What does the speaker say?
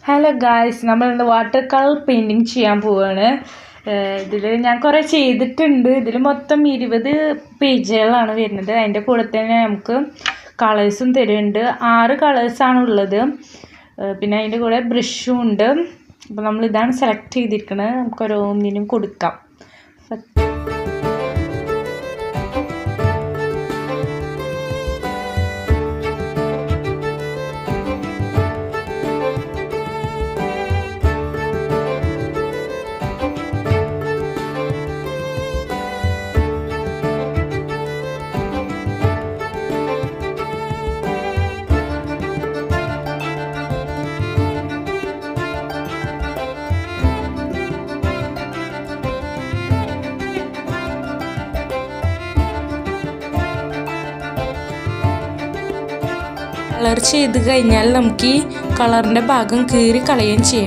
Hello guys, നമ്മളിന്ന് water colour painting ചെയ്യാൻ പോവുകയാണ്. ഇതിൽ ഞാൻ കുറേ ചെയ്തിട്ടുണ്ട്. ഇതിൽ മൊത്തം 20 പേജുകളാണ് വരുന്നത്. അതിൻ്റെ കൂടെ തന്നെ നമുക്ക് കളേഴ്സും തരുന്നുണ്ട്. 6 കളേഴ്സാണ് ഉള്ളത്. പിന്നെ അതിൻ്റെ കൂടെ ബ്രഷും ഉണ്ട്. അപ്പോൾ നമ്മളിതാണ് സെലക്ട് ചെയ്തിരിക്കുന്നത്. നമുക്ക് ഓരോന്നിനും കൊടുക്കാം. കളർ ചെയ്ത് കഴിഞ്ഞാൽ നമുക്ക് ഈ കളറിൻ്റെ ഭാഗം കീറി കളയുകയും ചെയ്യാം.